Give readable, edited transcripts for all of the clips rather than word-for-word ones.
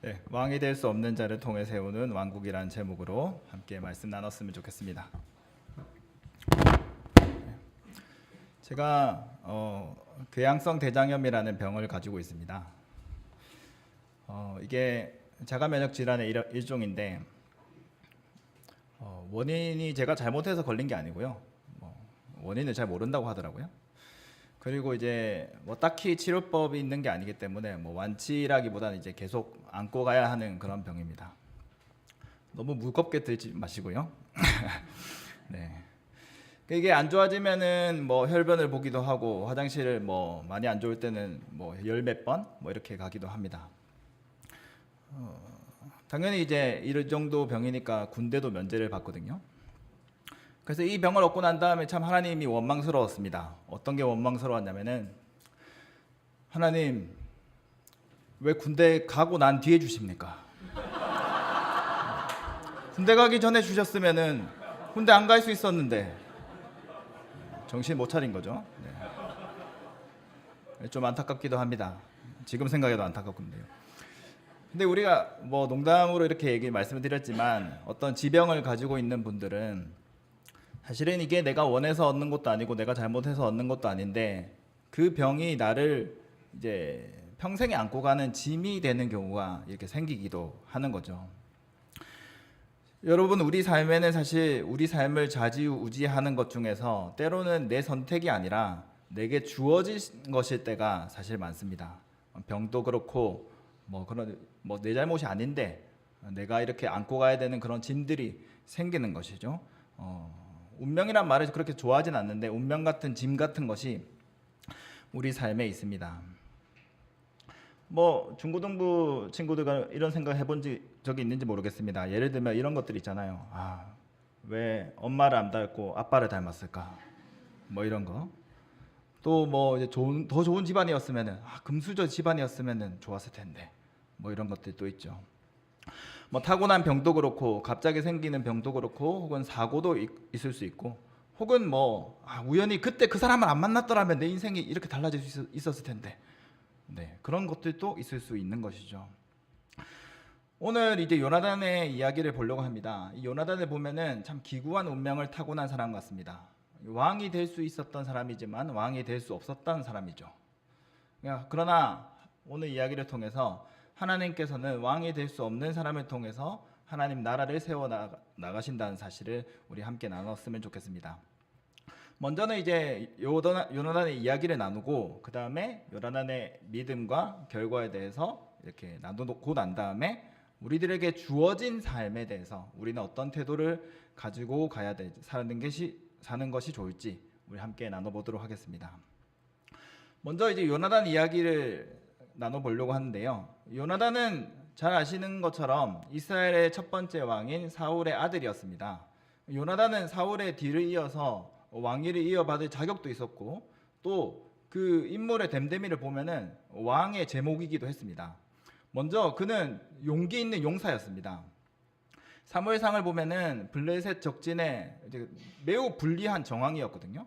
네, 왕이 될 수 없는 자를 통해 세우는 왕국이라는 제목으로 함께 말씀 나눴으면 좋겠습니다. 제가 궤양성 대장염이라는 병을 가지고 있습니다. 이게 자가 면역 질환의 일종인데 원인이 제가 잘못해서 걸린 게 아니고요. 원인을 잘 모른다고 하더라고요. 그리고 이제 딱히 치료법이 있는 게 아니기 때문에 완치라기보다는 이제 계속 안고 가야 하는 그런 병입니다. 너무 무겁게 들지 마시고요. 네. 이게 안 좋아지면은 혈변을 보기도 하고 화장실을 많이 안 좋을 때는 열 몇 번 이렇게 가기도 합니다. 당연히 이제 이런 정도 병이니까 군대도 면제를 받거든요. 그래서 이 병을 얻고 난 다음에 참 하나님이 원망스러웠습니다. 어떤 게 원망스러웠냐면은 하나님 왜 군대 가고 난 뒤에 주십니까? 군대 가기 전에 주셨으면은 군대 안 갈 수 있었는데 정신 못 차린 거죠. 네. 좀 안타깝기도 합니다. 지금 생각해도 안타깝군요. 근데 우리가 농담으로 이렇게 말씀을 드렸지만 어떤 지병을 가지고 있는 분들은 사실은 이게 내가 원해서 얻는 것도 아니고 내가 잘못해서 얻는 것도 아닌데 그 병이 나를 이제 평생에 안고 가는 짐이 되는 경우가 이렇게 생기기도 하는 거죠. 여러분, 우리 삶에는 사실 우리 삶을 좌지우지하는 것 중에서 때로는 내 선택이 아니라 내게 주어진 것일 때가 사실 많습니다. 병도 그렇고 내 잘못이 아닌데 내가 이렇게 안고 가야 되는 그런 짐들이 생기는 것이죠. 운명이란 말을 그렇게 좋아하진 않는데 운명 같은 짐 같은 것이 우리 삶에 있습니다. 중고등부 친구들과 이런 생각 해본 적이 있는지 모르겠습니다. 예를 들면 이런 것들 있잖아요. 왜 엄마를 안 닮고 아빠를 닮았을까? 이런 거. 또 이제 더 좋은 집안이었으면은 금수저 집안이었으면은 좋았을 텐데. 이런 것들이 또 있죠. 타고난 병도 그렇고 갑자기 생기는 병도 그렇고 혹은 사고도 있을 수 있고 혹은 우연히 그때 그 사람을 안 만났더라면 내 인생이 이렇게 달라질 수 있었을 텐데 그런 것들도 있을 수 있는 것이죠. 오늘 이제 요나단의 이야기를 보려고 합니다. 이 요나단을 보면은 참 기구한 운명을 타고난 사람 같습니다. 왕이 될 수 있었던 사람이지만 왕이 될 수 없었던 사람이죠. 그러나 오늘 이야기를 통해서 하나님께서는 왕이 될 수 없는 사람을 통해서 하나님 나라를 세워 나가신다는 사실을 우리 함께 나눴으면 좋겠습니다. 먼저는 이제 요나단의 이야기를 나누고 그 다음에 요나단의 믿음과 결과에 대해서 이렇게 나누고 난 다음에 우리들에게 주어진 삶에 대해서 우리는 어떤 태도를 가지고 가야 되지 사는 것이 좋을지 우리 함께 나눠보도록 하겠습니다. 먼저 이제 요나단 이야기를 나눠보려고 하는데요. 요나단은 잘 아시는 것처럼 이스라엘의 첫 번째 왕인 사울의 아들이었습니다. 요나단은 사울의 뒤를 이어서 왕위를 이어받을 자격도 있었고 또 그 인물의 됨됨이를 보면은 왕의 제목이기도 했습니다. 먼저 그는 용기 있는 용사였습니다. 사무엘상을 보면은 블레셋 적진에 매우 불리한 정황이었거든요.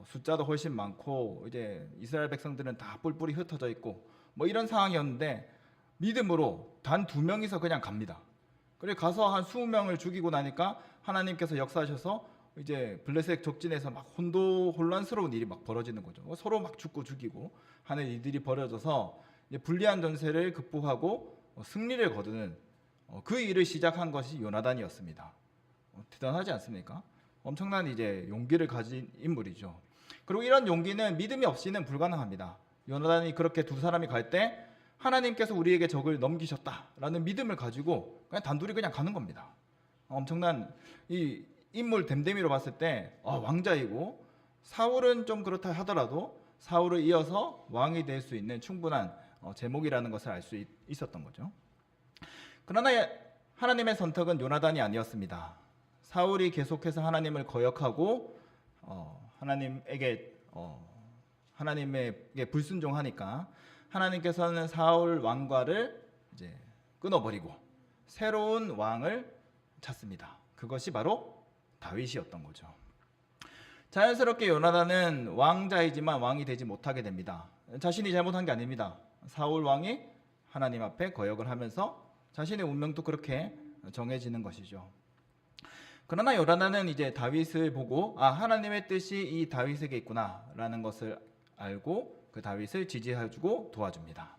숫자도 훨씬 많고 이제 이스라엘 백성들은 다 뿔뿔이 흩어져 있고 이런 상황이었는데 믿음으로 단 2명이서 그냥 갑니다. 그래 가서 한 20명을 죽이고 나니까 하나님께서 역사하셔서 이제 블레셋 적진에서 막 혼란스러운 일이 막 벌어지는 거죠. 서로 막 죽고 죽이고 하는 일들이 벌어져서 이제 불리한 전세를 극복하고 승리를 거두는 그 일을 시작한 것이 요나단이었습니다. 대단하지 않습니까? 엄청난 이제 용기를 가진 인물이죠. 그리고 이런 용기는 믿음이 없이는 불가능합니다. 요나단이 그렇게 두 사람이 갈 때 하나님께서 우리에게 적을 넘기셨다라는 믿음을 가지고 그냥 단둘이 그냥 가는 겁니다. 엄청난 이 인물 됨됨이로 봤을 때 왕자이고 사울은 좀 그렇다 하더라도 사울을 이어서 왕이 될 수 있는 충분한 제목이라는 것을 알 수 있었던 거죠. 그러나 하나님의 선택은 요나단이 아니었습니다. 사울이 계속해서 하나님을 거역하고 하나님에게 불순종하니까 하나님께서는 사울 왕과를 이제 끊어버리고 새로운 왕을 찾습니다. 그것이 바로 다윗이었던 거죠. 자연스럽게 요나단은 왕자이지만 왕이 되지 못하게 됩니다. 자신이 잘못한 게 아닙니다. 사울 왕이 하나님 앞에 거역을 하면서 자신의 운명도 그렇게 정해지는 것이죠. 그러나 요나단은 이제 다윗을 보고 하나님의 뜻이 이 다윗에게 있구나라는 것을 알고 그 다윗을 지지해주고 도와줍니다.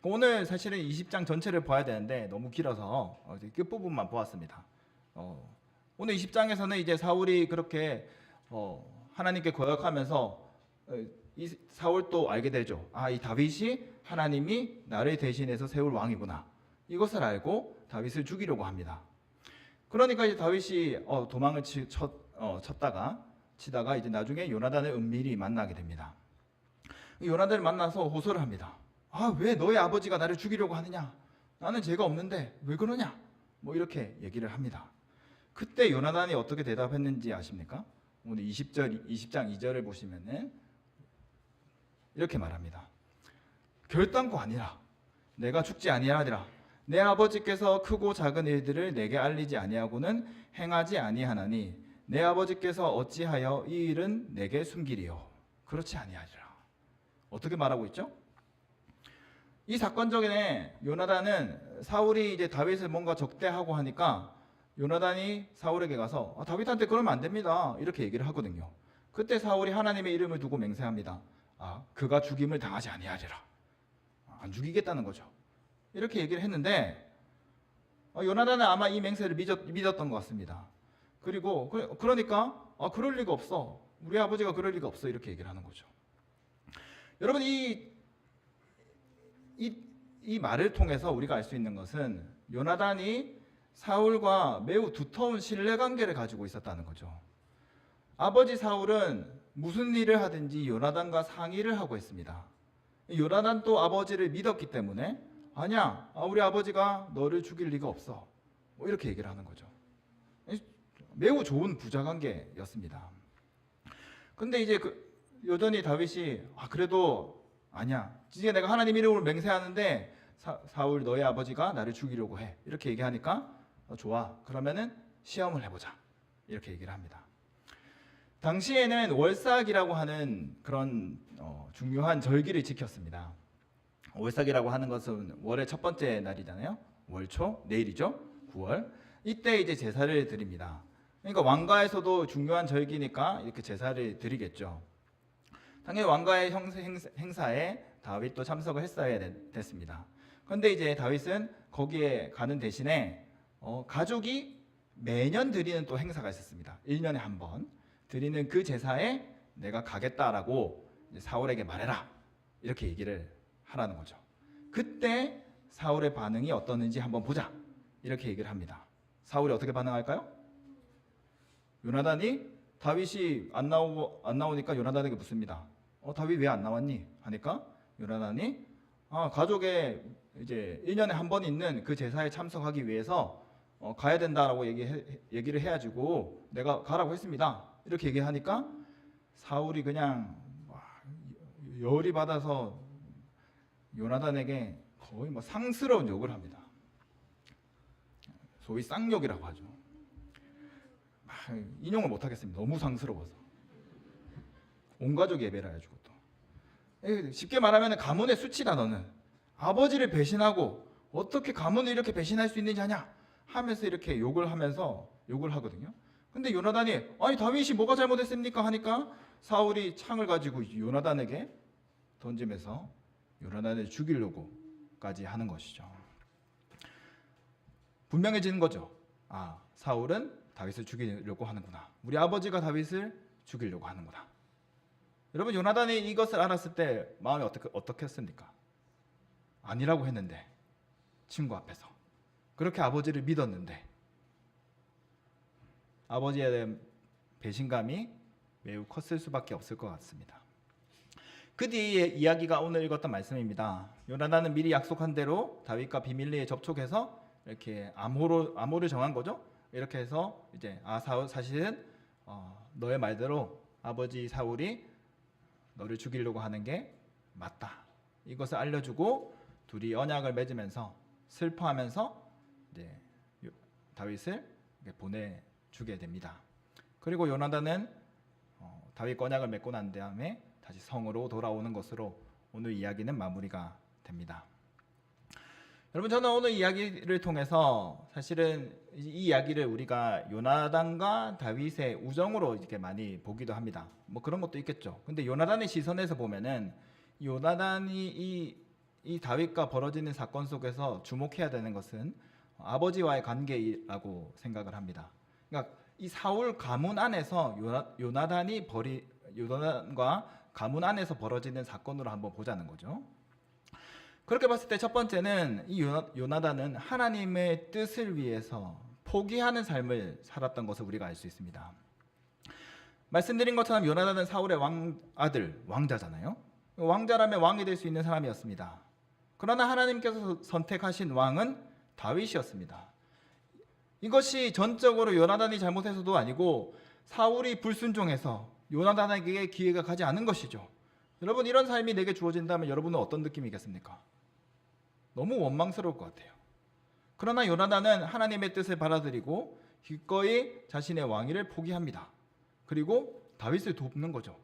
오늘 사실은 20장 전체를 봐야 되는데 너무 길어서 끝부분만 보았습니다. 오늘 20장에서는 이제 사울이 그렇게 하나님께 거역하면서 이 사울도 알게 되죠. 이 다윗이 하나님이 나를 대신해서 세울 왕이구나. 이것을 알고 다윗을 죽이려고 합니다. 그러니까 이제 다윗이 도망을 쳤다가 치다가 이제 나중에 요나단을 은밀히 만나게 됩니다. 요나단을 만나서 호소를 합니다. 왜 너의 아버지가 나를 죽이려고 하느냐? 나는 죄가 없는데 왜 그러냐? 뭐 이렇게 얘기를 합니다. 그때 요나단이 어떻게 대답했는지 아십니까? 오늘 20장 2절을 보시면은 이렇게 말합니다. 결단코 아니라 내가 죽지 아니하리라. 내 아버지께서 크고 작은 일들을 내게 알리지 아니하고는 행하지 아니하나니 내 아버지께서 어찌하여 이 일은 내게 숨기리요? 그렇지 아니하리라. 어떻게 말하고 있죠? 이 사건 전에 요나단은 사울이 이제 다윗을 뭔가 적대하고 하니까 요나단이 사울에게 가서 다윗한테 그러면 안 됩니다. 이렇게 얘기를 하거든요. 그때 사울이 하나님의 이름을 두고 맹세합니다. 그가 죽임을 당하지 아니하리라. 안 죽이겠다는 거죠. 이렇게 얘기를 했는데 요나단은 아마 이 맹세를 믿었던 것 같습니다. 그리고 그러니까 그럴 리가 없어. 우리 아버지가 그럴 리가 없어. 이렇게 얘기를 하는 거죠. 여러분 이 말을 통해서 우리가 알 수 있는 것은 요나단이 사울과 매우 두터운 신뢰관계를 가지고 있었다는 거죠. 아버지 사울은 무슨 일을 하든지 요나단과 상의를 하고 있습니다. 요나단도 아버지를 믿었기 때문에 아니야, 우리 아버지가 너를 죽일 리가 없어. 뭐 이렇게 얘기를 하는 거죠. 매우 좋은 부자관계였습니다. 근데 이제 여전히 다윗이 그래도 아니야. 이제 내가 하나님 이름으로 맹세하는데 사울 너의 아버지가 나를 죽이려고 해. 이렇게 얘기하니까 좋아. 그러면은 시험을 해보자. 이렇게 얘기를 합니다. 당시에는 월삭이라고 하는 그런 중요한 절기를 지켰습니다. 월삭이라고 하는 것은 월의 첫 번째 날이잖아요. 월초, 내일이죠. 9월. 이때 이제 제사를 드립니다. 그러니까 왕가에서도 중요한 절기니까 이렇게 제사를 드리겠죠. 당연히 왕가의 행사에 다윗도 참석을 했어야 됐습니다. 그런데 이제 다윗은 거기에 가는 대신에 가족이 매년 드리는 또 행사가 있었습니다. 1년에 한 번 드리는 그 제사에 내가 가겠다라고 사울에게 말해라. 이렇게 얘기를 하라는 거죠. 그때 사울의 반응이 어떠는지 한번 보자. 이렇게 얘기를 합니다. 사울이 어떻게 반응할까요? 요나단이 다윗이 안 나오니까 요나단에게 묻습니다. 다윗 왜 안 나왔니? 하니까 요나단이 가족의 이제 1년에 한 번 있는 그 제사에 참석하기 위해서 가야 된다라고 얘기를 해가지고 내가 가라고 했습니다. 이렇게 얘기하니까 사울이 그냥 열이 받아서 요나단에게 거의 상스러운 욕을 합니다. 소위 쌍욕이라고 하죠. 인용을 못 하겠습니다. 너무 상스러워서. 온 가족이 예배를 해주고 또. 쉽게 말하면 가문의 수치다 너는. 아버지를 배신하고 어떻게 가문을 이렇게 배신할 수 있는지 아냐 하면서 이렇게 욕을 하거든요. 근데 요나단이 다윗이 뭐가 잘못했습니까? 하니까 사울이 창을 가지고 요나단에게 던지면서 요나단을 죽이려고까지 하는 것이죠. 분명해지는 거죠. 사울은 다윗을 죽이려고 하는구나. 우리 아버지가 다윗을 죽이려고 하는구나. 여러분 요나단이 이것을 알았을 때 마음이 어떻게 했습니까? 아니라고 했는데 친구 앞에서 그렇게 아버지를 믿었는데 아버지에 대한 배신감이 매우 컸을 수밖에 없을 것 같습니다. 그 뒤에 이야기가 오늘 읽었던 말씀입니다. 요나단은 미리 약속한 대로 다윗과 비밀리에 접촉해서 이렇게 암호를 정한 거죠. 이렇게 해서 이제 사울 사실은 너의 말대로 아버지 사울이 너를 죽이려고 하는 게 맞다. 이것을 알려주고 둘이 언약을 맺으면서 슬퍼하면서 이제 다윗을 보내주게 됩니다. 그리고 요나단은 다윗 언약을 맺고 난 다음에 다시 성으로 돌아오는 것으로 오늘 이야기는 마무리가 됩니다. 여러분, 저는 오늘 이야기를 통해서 사실은 이 이야기를 우리가 요나단과 다윗의 우정으로 이렇게 많이 보기도 합니다. 뭐 그런 것도 있겠죠. 근데 요나단의 시선에서 보면은 요나단이 이 다윗과 벌어지는 사건 속에서 주목해야 되는 것은 아버지와의 관계라고 생각을 합니다. 그러니까 이 사울 가문 안에서 요나단과 가문 안에서 벌어지는 사건으로 한번 보자는 거죠. 그렇게 봤을 때 첫 번째는 이 요나단은 하나님의 뜻을 위해서 포기하는 삶을 살았던 것을 우리가 알 수 있습니다. 말씀드린 것처럼 요나단은 사울의 아들, 왕자잖아요. 왕자라면 왕이 될 수 있는 사람이었습니다. 그러나 하나님께서 선택하신 왕은 다윗이었습니다. 이것이 전적으로 요나단이 잘못해서도 아니고 사울이 불순종해서 요나단에게 기회가 가지 않은 것이죠. 여러분, 이런 삶이 내게 주어진다면 여러분은 어떤 느낌이겠습니까? 너무 원망스러울 것 같아요. 그러나 요나단은 하나님의 뜻을 받아들이고 기꺼이 자신의 왕위를 포기합니다. 그리고 다윗을 돕는 거죠.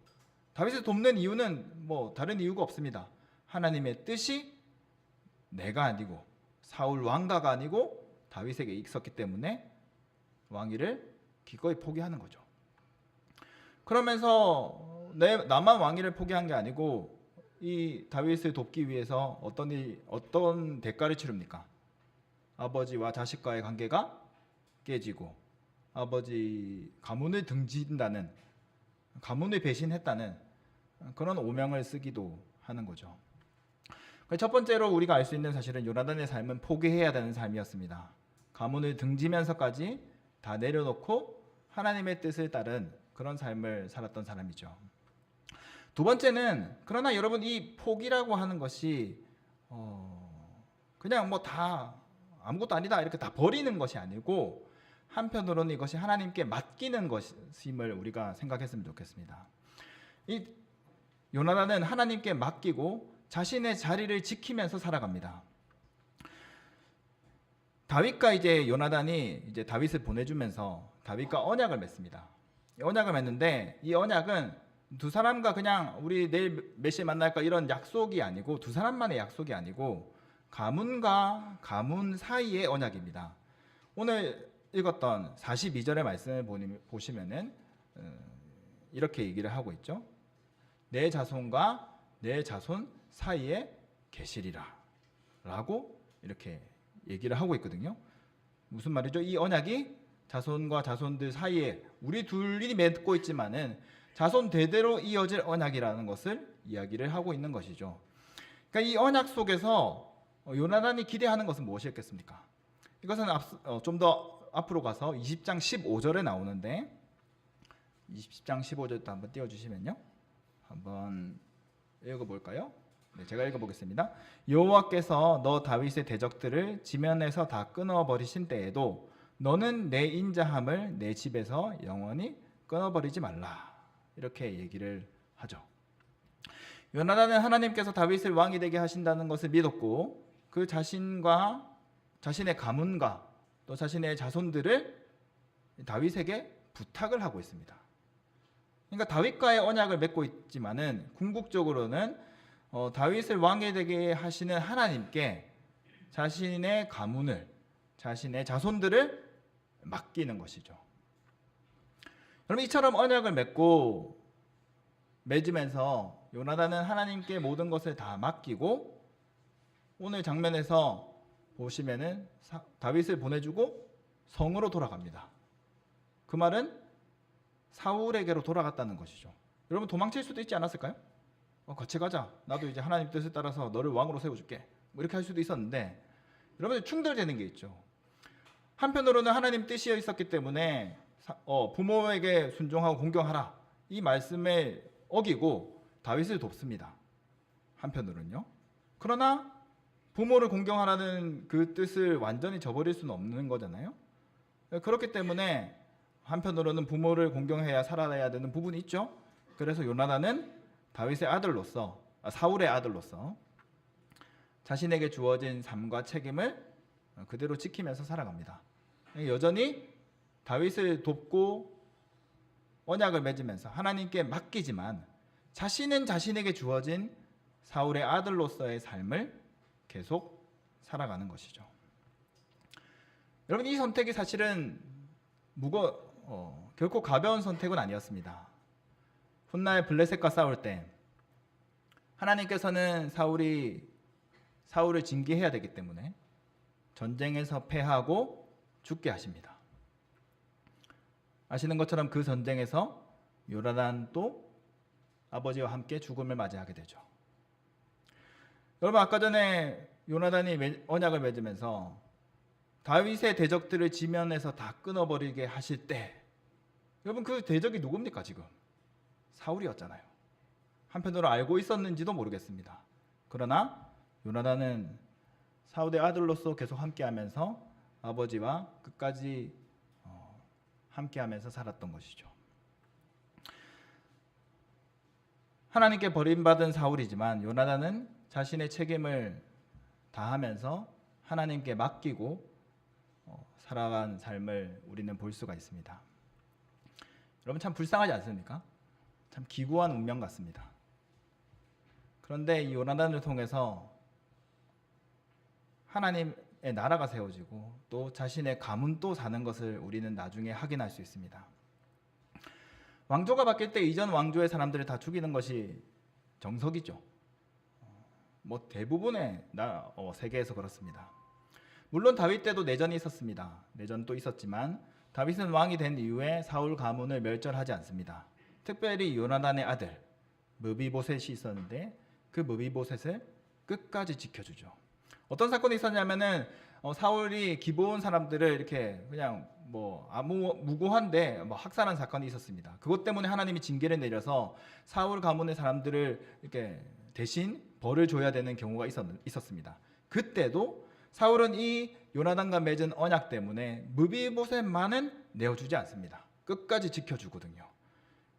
다윗을 돕는 이유는 뭐 다른 이유가 없습니다. 하나님의 뜻이 내가 아니고 사울 왕가가 아니고 다윗에게 있었기 때문에 왕위를 기꺼이 포기하는 거죠. 그러면서 나만 왕위를 포기한 게 아니고 이 다윗을 돕기 위해서 어떤 대가를 치릅니까? 아버지와 자식과의 관계가 깨지고 아버지 가문을 등진다는, 가문을 배신했다는 그런 오명을 쓰기도 하는 거죠. 첫 번째로 우리가 알 수 있는 사실은 요나단의 삶은 포기해야 되는 삶이었습니다. 가문을 등지면서까지 다 내려놓고 하나님의 뜻을 따른 그런 삶을 살았던 사람이죠. 두 번째는, 그러나 여러분, 이 포기라고 하는 것이 그냥 뭐 다 아무것도 아니다 이렇게 다 버리는 것이 아니고 한편으로는 이것이 하나님께 맡기는 것임을 우리가 생각했으면 좋겠습니다. 이 요나단은 하나님께 맡기고 자신의 자리를 지키면서 살아갑니다. 다윗과 이제 요나단이 이제 다윗을 보내주면서 다윗과 언약을 맺습니다. 언약을 맺는데 이 언약은 두 사람과 그냥 우리 내일 몇 시에 만날까 이런 약속이 아니고, 두 사람만의 약속이 아니고 가문과 가문 사이의 언약입니다. 오늘 읽었던 42절의 말씀을 보시면은 이렇게 얘기를 하고 있죠. 내 자손과 내 자손 사이에 계시리라 라고 이렇게 얘기를 하고 있거든요. 무슨 말이죠? 이 언약이 자손과 자손들 사이에 우리 둘이 맺고 있지만은 자손 대대로 이어질 언약이라는 것을 이야기를 하고 있는 것이죠. 그러니까 이 언약 속에서 요나단이 기대하는 것은 무엇이었겠습니까? 이것은 좀 더 앞으로 가서 20장 15절에 나오는데, 20장 15절도 한번 띄워주시면요, 한번 읽어볼까요? 네, 제가 읽어보겠습니다. 여호와께서 너 다윗의 대적들을 지면에서 다 끊어버리신 때에도 너는 내 인자함을 내 집에서 영원히 끊어버리지 말라, 이렇게 얘기를 하죠. 요나단은 하나님께서 다윗을 왕이 되게 하신다는 것을 믿었고 그 자신과 자신의 가문과 또 자신의 자손들을 다윗에게 부탁을 하고 있습니다. 그러니까 다윗과의 언약을 맺고 있지만은 궁극적으로는 다윗을 왕이 되게 하시는 하나님께 자신의 가문을, 자신의 자손들을 맡기는 것이죠. 그럼 이처럼 언약을 맺으면서 요나단은 하나님께 모든 것을 다 맡기고 오늘 장면에서 보시면은 다윗을 보내주고 성으로 돌아갑니다. 그 말은 사울에게로 돌아갔다는 것이죠. 여러분, 도망칠 수도 있지 않았을까요? 같이 가자. 나도 이제 하나님 뜻에 따라서 너를 왕으로 세워줄게. 뭐 이렇게 할 수도 있었는데, 여러분, 충돌되는 게 있죠. 한편으로는 하나님 뜻이 있었기 때문에 부모에게 순종하고 공경하라, 이 말씀에 어기고 다윗을 돕습니다. 한편으로는요. 그러나 부모를 공경하라는 그 뜻을 완전히 저버릴 수는 없는 거잖아요. 그렇기 때문에 한편으로는 부모를 공경해야 살아야 되는 부분이 있죠. 그래서 요나단은 다윗의 아들로서, 사울의 아들로서 자신에게 주어진 삶과 책임을 그대로 지키면서 살아갑니다. 여전히 다윗을 돕고 언약을 맺으면서 하나님께 맡기지만 자신은 자신에게 주어진 사울의 아들로서의 삶을 계속 살아가는 것이죠. 여러분, 이 선택이 사실은 결코 가벼운 선택은 아니었습니다. 훗날 블레셋과 싸울 때 하나님께서는 사울을 징계해야 되기 때문에 전쟁에서 패하고 죽게 하십니다. 아시는 것처럼 그 전쟁에서 요나단도 아버지와 함께 죽음을 맞이하게 되죠. 여러분, 아까 전에 요나단이 언약을 맺으면서 다윗의 대적들을 지면에서 다 끊어버리게 하실 때, 여러분, 그 대적이 누굽니까? 지금 사울이었잖아요. 한편으로 알고 있었는지도 모르겠습니다. 그러나 요나단은 사울의 아들로서 계속 함께하면서 아버지와 끝까지 함께하면서 살았던 것이죠. 하나님께 버림받은 사울이지만 요나단은 자신의 책임을 다하면서 하나님께 맡기고 살아간 삶을 우리는 볼 수가 있습니다. 여러분, 참 불쌍하지 않습니까? 참 기구한 운명 같습니다. 그런데 이 요나단을 통해서 하나님의 나라가 세워지고 또 자신의 가문도 사는 것을 우리는 나중에 확인할 수 있습니다. 왕조가 바뀔 때 이전 왕조의 사람들을 다 죽이는 것이 정석이죠. 대부분의 세계에서 그렇습니다. 물론 다윗 때도 내전이 있었습니다. 내전도 있었지만 다윗은 왕이 된 이후에 사울 가문을 멸절하지 않습니다. 특별히 요나단의 아들 므비보셋이 있었는데 그 므비보셋을 끝까지 지켜주죠. 어떤 사건이 있었냐면은 사울이 기브온 사람들을 이렇게 그냥 아무 무고한데 학살한 사건이 있었습니다. 그것 때문에 하나님이 징계를 내려서 사울 가문의 사람들을 이렇게 대신 벌을 줘야 되는 경우가 있었습니다. 그때도 사울은 이 요나단과 맺은 언약 때문에 므비보셋만은 내어주지 않습니다. 끝까지 지켜주거든요.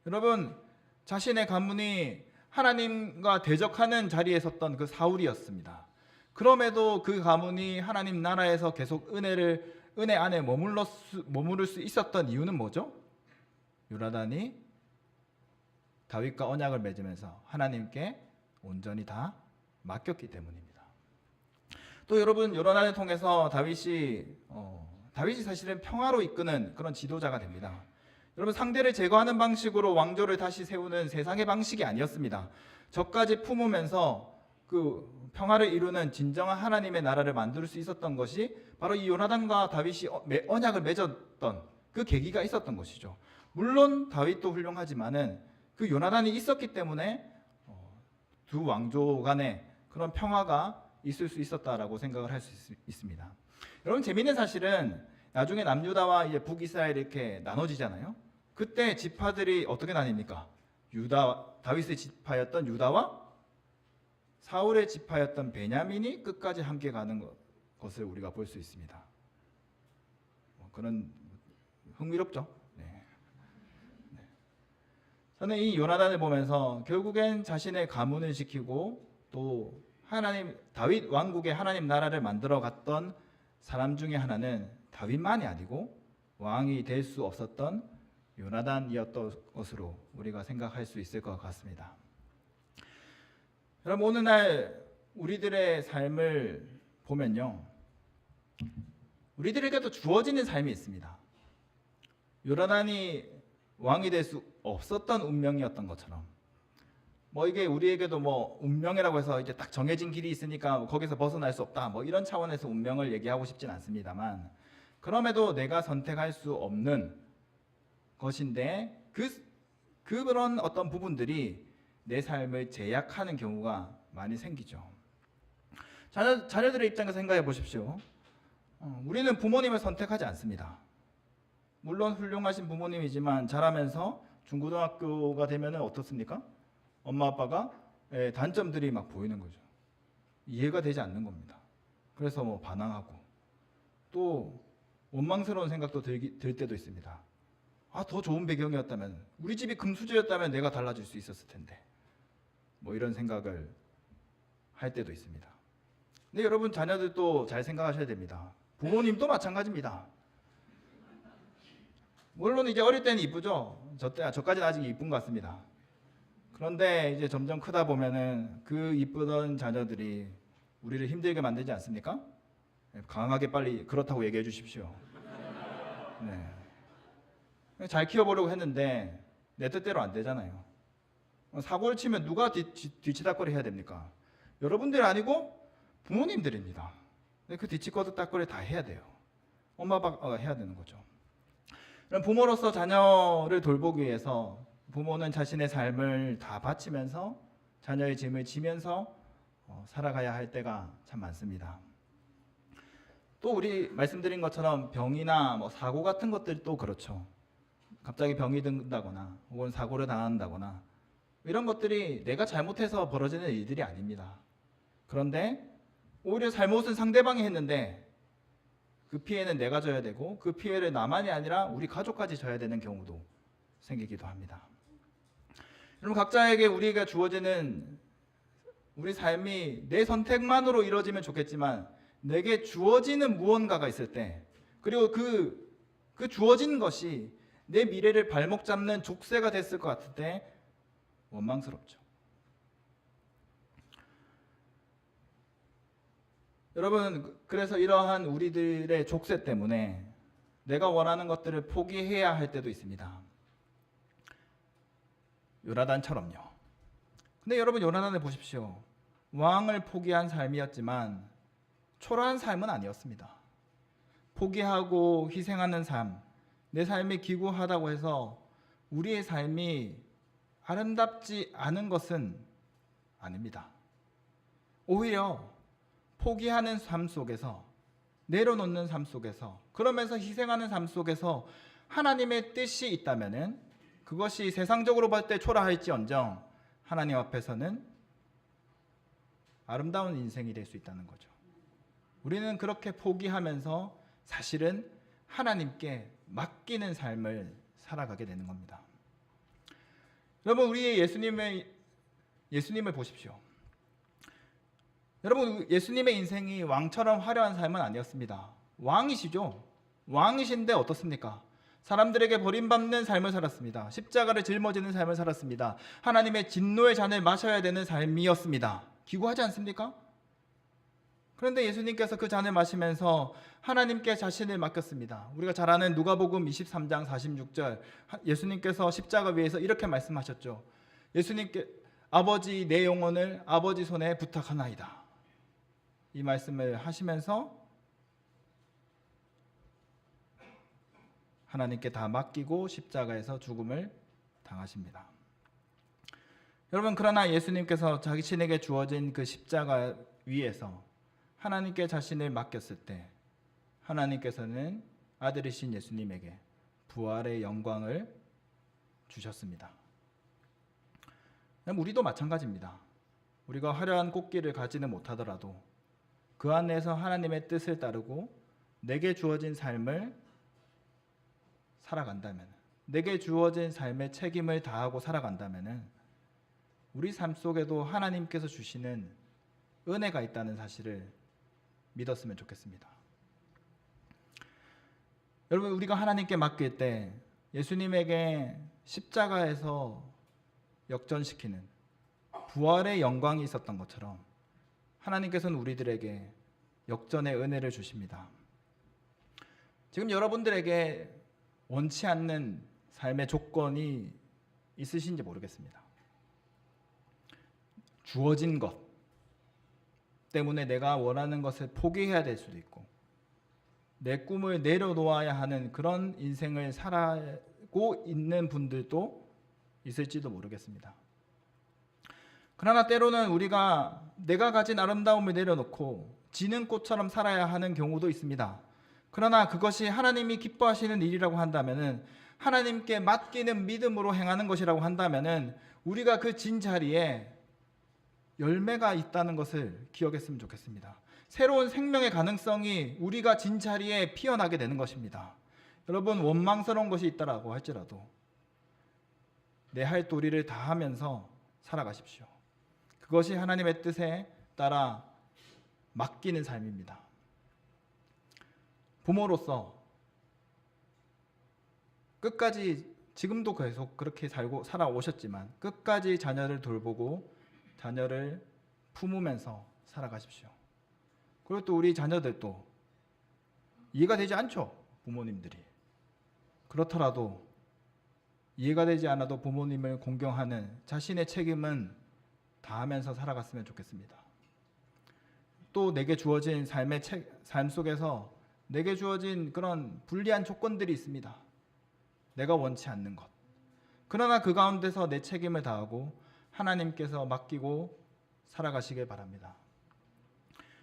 여러분, 자신의 가문이 하나님과 대적하는 자리에 섰던 그 사울이었습니다. 그럼에도 그 가문이 하나님 나라에서 계속 은혜 안에 머무를 수 있었던 이유는 뭐죠? 요나단이 다윗과 언약을 맺으면서 하나님께 온전히 다 맡겼기 때문입니다. 또 여러분, 요나단을 통해서 다윗이 사실은 평화로 이끄는 그런 지도자가 됩니다. 여러분, 상대를 제거하는 방식으로 왕조를 다시 세우는 세상의 방식이 아니었습니다. 저까지 품으면서 그 평화를 이루는 진정한 하나님의 나라를 만들 수 있었던 것이 바로 이 요나단과 다윗이 언약을 맺었던 그 계기가 있었던 것이죠. 물론 다윗도 훌륭하지만은 그 요나단이 있었기 때문에 두 왕조 간에 그런 평화가 있을 수 있었다라고 생각을 할 수 있습니다. 여러분, 재미있는 사실은 나중에 남유다와 이제 북이스라엘 이렇게 나눠지잖아요. 그때 지파들이 어떻게 나뉩니까? 다윗의 지파였던 유다와 사울의 지파였던 베냐민이 끝까지 함께 가는 것을 우리가 볼 수 있습니다. 그런 흥미롭죠. 네. 저는 이 요나단을 보면서 결국엔 자신의 가문을 지키고 또 다윗 왕국의 하나님 나라를 만들어 갔던 사람 중에 하나는 다윗만이 아니고 왕이 될 수 없었던 요나단이었던 것으로 우리가 생각할 수 있을 것 같습니다. 여러분, 오늘날 우리들의 삶을 보면요, 우리들에게도 주어지는 삶이 있습니다. 요나단이 왕이 될 수 없었던 운명이었던 것처럼 이게 우리에게도 운명이라고 해서 이제 딱 정해진 길이 있으니까 거기서 벗어날 수 없다 이런 차원에서 운명을 얘기하고 싶진 않습니다만, 그럼에도 내가 선택할 수 없는 것인데 그런 어떤 부분들이 내 삶을 제약하는 경우가 많이 생기죠. 자녀들의 입장에서 생각해 보십시오. 우리는 부모님을 선택하지 않습니다. 물론 훌륭하신 부모님이지만 자라면서 중고등학교가 되면 어떻습니까? 엄마 아빠가 단점들이 막 보이는 거죠. 이해가 되지 않는 겁니다. 그래서 반항하고 또 원망스러운 생각도 들 때도 있습니다. 더 좋은 배경이었다면, 우리 집이 금수저였다면 내가 달라질 수 있었을 텐데 이런 생각을 할 때도 있습니다. 근데 여러분, 자녀들도 잘 생각하셔야 됩니다. 부모님도 마찬가지입니다. 물론 이제 어릴 때는 이쁘죠. 저까지는 아직 이쁜 것 같습니다. 그런데 이제 점점 크다 보면은 그 이쁘던 자녀들이 우리를 힘들게 만들지 않습니까? 강하게 빨리 그렇다고 얘기해 주십시오. 네. 잘 키워보려고 했는데 내 뜻대로 안 되잖아요. 사고를 치면 누가 뒤치다꺼리 해야 됩니까? 여러분들이 아니고 부모님들입니다. 그 뒤치다꺼리 다 해야 돼요. 엄마 아빠가 해야 되는 거죠. 그럼 부모로서 자녀를 돌보기 위해서 부모는 자신의 삶을 다 바치면서 자녀의 짐을 지면서 살아가야 할 때가 참 많습니다. 또 우리 말씀드린 것처럼 병이나 사고 같은 것들도 그렇죠. 갑자기 병이 든다거나 혹은 사고를 당한다거나 이런 것들이 내가 잘못해서 벌어지는 일들이 아닙니다. 그런데 오히려 잘못은 상대방이 했는데 그 피해는 내가 져야 되고 그 피해를 나만이 아니라 우리 가족까지 져야 되는 경우도 생기기도 합니다. 여러분, 각자에게 우리가 주어지는 우리 삶이 내 선택만으로 이루어지면 좋겠지만 내게 주어지는 무언가가 있을 때, 그리고 그 주어진 것이 내 미래를 발목 잡는 족쇄가 됐을 것 같을 때 원망스럽죠. 여러분, 그래서 이러한 우리들의 족쇄 때문에 내가 원하는 것들을 포기해야 할 때도 있습니다. 요나단처럼요. 근데 여러분, 요나단을 보십시오. 왕을 포기한 삶이었지만 초라한 삶은 아니었습니다. 포기하고 희생하는 삶, 내 삶이 기구하다고 해서 우리의 삶이 아름답지 않은 것은 아닙니다. 오히려 포기하는 삶 속에서, 내려놓는 삶 속에서, 그러면서 희생하는 삶 속에서 하나님의 뜻이 있다면은 그것이 세상적으로 볼 때 초라할지언정 하나님 앞에서는 아름다운 인생이 될 수 있다는 거죠. 우리는 그렇게 포기하면서 사실은 하나님께 맡기는 삶을 살아가게 되는 겁니다. 여러분, 우리의 예수님을 보십시오. 여러분, 예수님의 인생이 왕처럼 화려한 삶은 아니었습니다. 왕이시죠. 왕이신데 어떻습니까? 사람들에게 버림받는 삶을 살았습니다. 십자가를 짊어지는 삶을 살았습니다. 하나님의 진노의 잔을 마셔야 되는 삶이었습니다. 기구하지 않습니까? 그런데 예수님께서 그 잔을 마시면서 하나님께 자신을 맡겼습니다. 우리가 잘 아는 누가복음 23장 46절, 예수님께서 십자가 위에서 이렇게 말씀하셨죠. 예수님께 아버지, 내 영혼을 아버지 손에 부탁하나이다. 이 말씀을 하시면서 하나님께 다 맡기고 십자가에서 죽음을 당하십니다. 여러분, 그러나 예수님께서 자신에게 주어진 그 십자가 위에서 하나님께 자신을 맡겼을 때 하나님께서는 아들이신 예수님에게 부활의 영광을 주셨습니다. 우리도 마찬가지입니다. 우리가 화려한 꽃길을 가지는 못하더라도 그 안에서 하나님의 뜻을 따르고 내게 주어진 삶을 살아간다면, 내게 주어진 삶의 책임을 다하고 살아간다면 우리 삶 속에도 하나님께서 주시는 은혜가 있다는 사실을 믿었으면 좋겠습니다. 여러분, 우리가 하나님께 맡길 때 예수님에게 십자가에서 역전시키는 부활의 영광이 있었던 것처럼 하나님께서는 우리들에게 역전의 은혜를 주십니다. 지금 여러분들에게 원치 않는 삶의 조건이 있으신지 모르겠습니다. 주어진 것 때문에 내가 원하는 것을 포기해야 될 수도 있고 내 꿈을 내려놓아야 하는 그런 인생을 살아고 있는 분들도 있을지도 모르겠습니다. 그러나 때로는 우리가 내가 가진 아름다움을 내려놓고 지는 꽃처럼 살아야 하는 경우도 있습니다. 그러나 그것이 하나님이 기뻐하시는 일이라고 한다면은, 하나님께 맡기는 믿음으로 행하는 것이라고 한다면은 우리가 그 진 자리에 열매가 있다는 것을 기억했으면 좋겠습니다. 새로운 생명의 가능성이 우리가 진 자리에 피어나게 되는 것입니다. 여러분, 원망스러운 것이 있다라고 할지라도 내 할 도리를 다하면서 살아가십시오. 그것이 하나님의 뜻에 따라 맡기는 삶입니다. 부모로서 끝까지, 지금도 계속 그렇게 살아오셨지만 끝까지 자녀를 돌보고 자녀를 품으면서 살아가십시오. 그리고 또 우리 자녀들도 이해가 되지 않죠. 부모님들이. 그렇더라도 이해가 되지 않아도 부모님을 공경하는 자신의 책임은 다하면서 살아갔으면 좋겠습니다. 또 내게 주어진 삶 속에서 내게 주어진 그런 불리한 조건들이 있습니다. 내가 원치 않는 것. 그러나 그 가운데서 내 책임을 다하고 하나님께서 맡기고 살아가시길 바랍니다.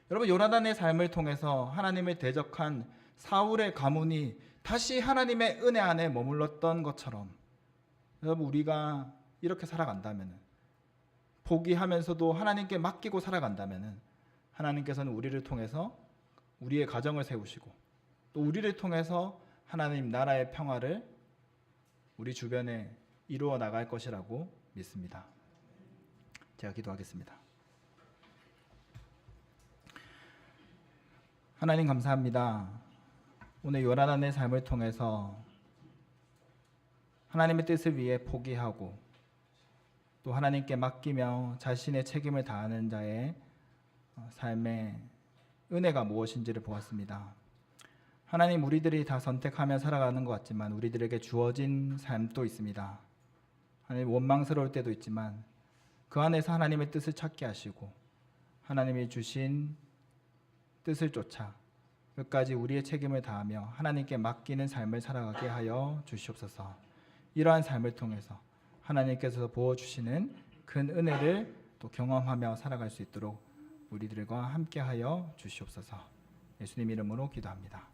여러분, 요나단의 삶을 통해서 하나님을 대적한 사울의 가문이 다시 하나님의 은혜 안에 머물렀던 것처럼, 여러분, 우리가 이렇게 살아간다면, 포기하면서도 하나님께 맡기고 살아간다면 하나님께서는 우리를 통해서 우리의 가정을 세우시고 또 우리를 통해서 하나님 나라의 평화를 우리 주변에 이루어 나갈 것이라고 믿습니다. 제가 기도하겠습니다. 하나님 감사합니다. 오늘 요나단의 삶을 통해서 하나님의 뜻을 위해 포기하고 또 하나님께 맡기며 자신의 책임을 다하는 자의 삶의 은혜가 무엇인지를 보았습니다. 하나님, 우리들이 다 선택하며 살아가는 것 같지만 우리들에게 주어진 삶도 있습니다. 하나님, 원망스러울 때도 있지만 그 안에서 하나님의 뜻을 찾게 하시고 하나님이 주신 뜻을 쫓아 끝까지 우리의 책임을 다하며 하나님께 맡기는 삶을 살아가게 하여 주시옵소서. 이러한 삶을 통해서 하나님께서 부어주시는 큰 은혜를 또 경험하며 살아갈 수 있도록 우리들과 함께하여 주시옵소서. 예수님 이름으로 기도합니다.